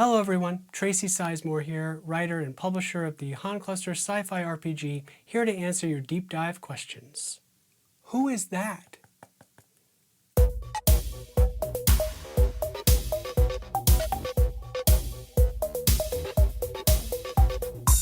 Hello everyone, Tracy Sizemore here, writer and publisher of the Han Cluster Sci-Fi RPG, here to answer your deep dive questions. Who is that?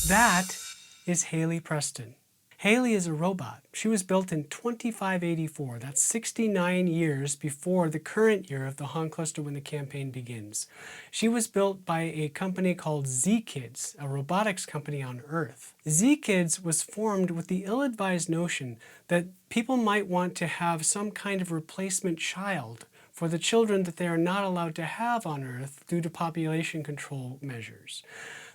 That is Hailey Preston. Hailey is a robot. She was built in 2584. That's 69 years before the current year of the Han Cluster when the campaign begins. She was built by a company called Z-Kids, a robotics company on Earth. Z-Kids was formed with the ill-advised notion that people might want to have some kind of replacement child for the children that they are not allowed to have on Earth due to population control measures.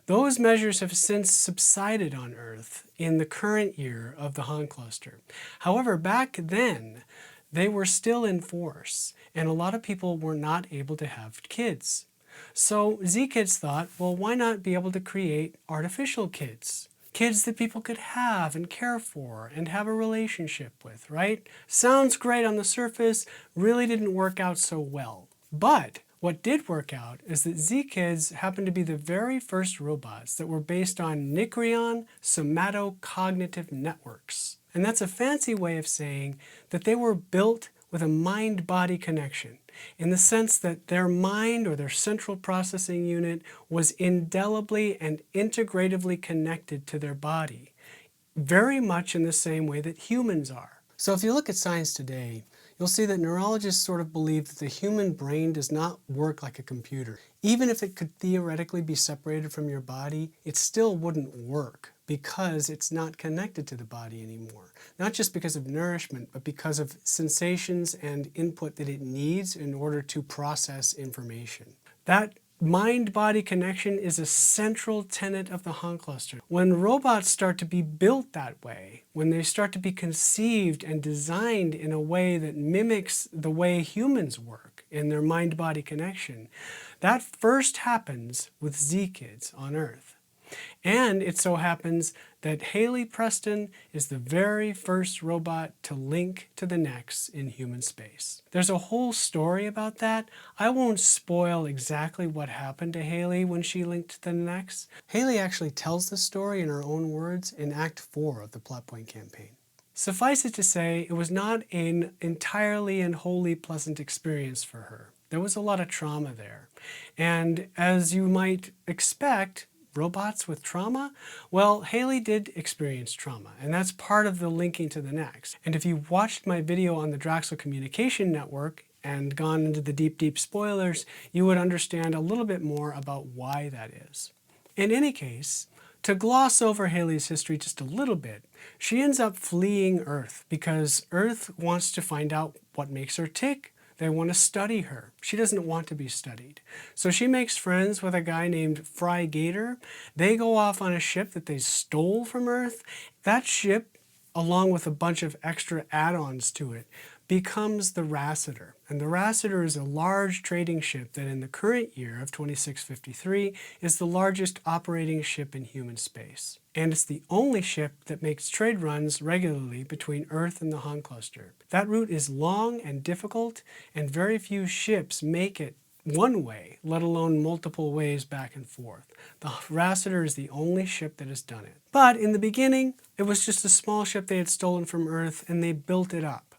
Those measures have since subsided on Earth in the current year of the Han Cluster. However, back then, they were still in force, and a lot of people were not able to have kids. So Z-Kids thought, well, why not be able to create artificial kids? Kids that people could have and care for and have a relationship with, right? Sounds great on the surface, really didn't work out so well. But what did work out is that Z-Kids happened to be the very first robots that were based on Nikrion somatocognitive networks. And that's a fancy way of saying that they were built with a mind-body connection, in the sense that their mind or their central processing unit was indelibly and integratively connected to their body, very much in the same way that humans are. So if you look at science today, you'll see that neurologists sort of believe that the human brain does not work like a computer. Even if it could theoretically be separated from your body, it still wouldn't work because it's not connected to the body anymore. Not just because of nourishment, but because of sensations and input that it needs in order to process information. That mind-body connection is a central tenet of the Han Cluster. When robots start to be built that way, when they start to be conceived and designed in a way that mimics the way humans work in their mind-body connection, that first happens with Z-Kids on Earth. And it so happens that Hailey Preston is the very first robot to link to the Nex in human space. There's a whole story about that. I won't spoil exactly what happened to Hailey when she linked to the Nex. Hailey actually tells the story in her own words in Act 4 of the Plot Point campaign. Suffice it to say, it was not an entirely and wholly pleasant experience for her. There was a lot of trauma there. And as you might expect, robots with trauma? Well, Hailey did experience trauma, and that's part of the linking to the Nex. And if you watched my video on the Draxel Communication Network and gone into the deep spoilers, you would understand a little bit more about why that is. In any case, to gloss over Hailey's history just a little bit, she ends up fleeing Earth because Earth wants to find out what makes her tick. They want to study her. She doesn't want to be studied. So she makes friends with a guy named Fry Gator. They go off on a ship that they stole from Earth. That ship, along with a bunch of extra add-ons to it, becomes the Rassiter. And the Rassiter is a large trading ship that in the current year of 2653 is the largest operating ship in human space. And it's the only ship that makes trade runs regularly between Earth and the Han Cluster. That route is long and difficult, and very few ships make it one way, let alone multiple ways back and forth. The Rassiter is the only ship that has done it. But in the beginning, it was just a small ship they had stolen from Earth, and they built it up.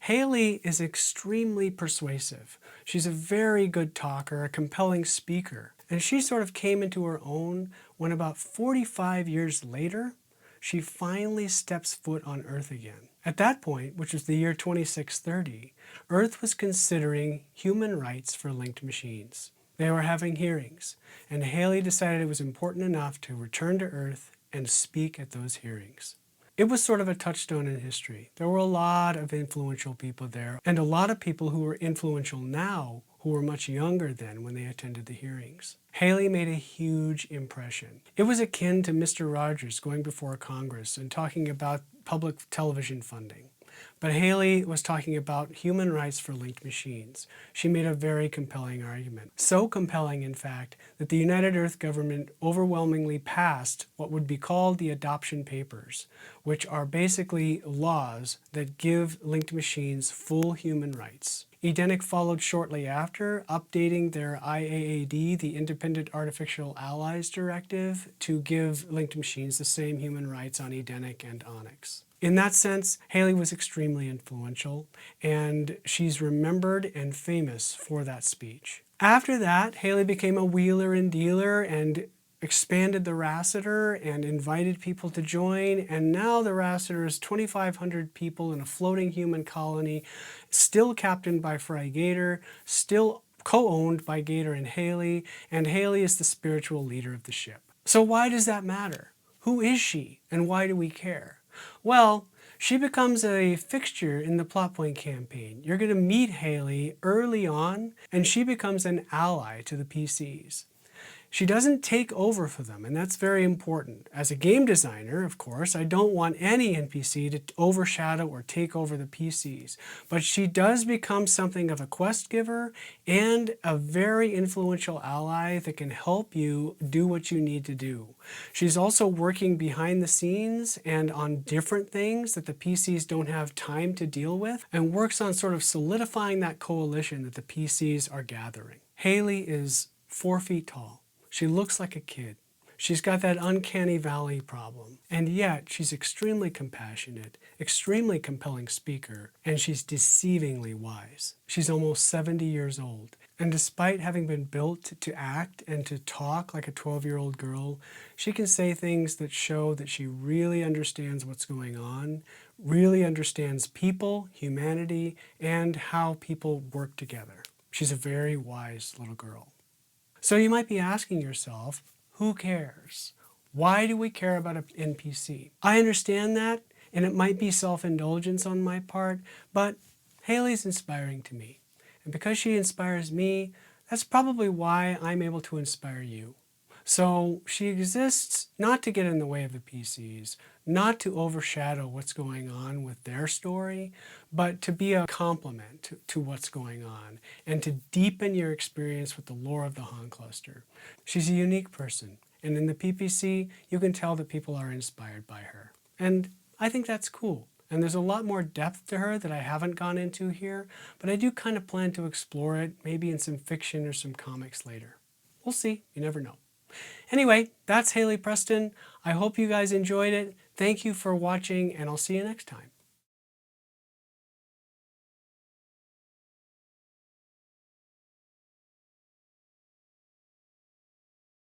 Hailey is extremely persuasive. She's a very good talker, a compelling speaker. And she sort of came into her own when about 45 years later, she finally steps foot on Earth again. At that point, which was the year 2630, Earth was considering human rights for linked machines. They were having hearings, and Hailey decided it was important enough to return to Earth and speak at those hearings. It was sort of a touchstone in history. There were a lot of influential people there, and a lot of people who are influential now who were much younger then when they attended the hearings. Hailey made a huge impression. It was akin to Mr. Rogers going before Congress and talking about public television funding. But Hailey was talking about human rights for linked machines. She made a very compelling argument. So compelling, in fact, that the United Earth government overwhelmingly passed what would be called the Adoption Papers, which are basically laws that give linked machines full human rights. Edenic followed shortly after, updating their IAAD, the Independent Artificial Allies Directive, to give linked machines the same human rights on Edenic and Onyx. In that sense, Hailey was extremely influential, and she's remembered and famous for that speech. After that, Hailey became a wheeler and dealer and expanded the Rassiter and invited people to join, and now the Rassiter is 2,500 people in a floating human colony, still captained by Fry Gator, still co-owned by Gator and Hailey is the spiritual leader of the ship. So why does that matter? Who is she, and why do we care? Well, she becomes a fixture in the plot point campaign. You're going to meet Hailey early on, and she becomes an ally to the PCs. She doesn't take over for them, and that's very important. As a game designer, of course, I don't want any NPC to overshadow or take over the PCs. But she does become something of a quest giver and a very influential ally that can help you do what you need to do. She's also working behind the scenes and on different things that the PCs don't have time to deal with, and works on sort of solidifying that coalition that the PCs are gathering. Hailey is 4 feet tall. She looks like a kid. She's got that uncanny valley problem. And yet, she's extremely compassionate, extremely compelling speaker, and she's deceivingly wise. She's almost 70 years old. And despite having been built to act and to talk like a 12-year-old girl, she can say things that show that she really understands what's going on, really understands people, humanity, and how people work together. She's a very wise little girl. So you might be asking yourself, who cares? Why do we care about an NPC? I understand that, and it might be self-indulgence on my part, but Hailey's inspiring to me. And because she inspires me, that's probably why I'm able to inspire you. So she exists not to get in the way of the PCs, not to overshadow what's going on with their story, but to be a complement to what's going on and to deepen your experience with the lore of the Han Cluster. She's a unique person, and in the PPC, you can tell that people are inspired by her. And I think that's cool. And there's a lot more depth to her that I haven't gone into here, but I do kind of plan to explore it, maybe in some fiction or some comics later. We'll see, you never know. Anyway, that's Hailey Preston. I hope you guys enjoyed it. Thank you for watching, and I'll see you next time.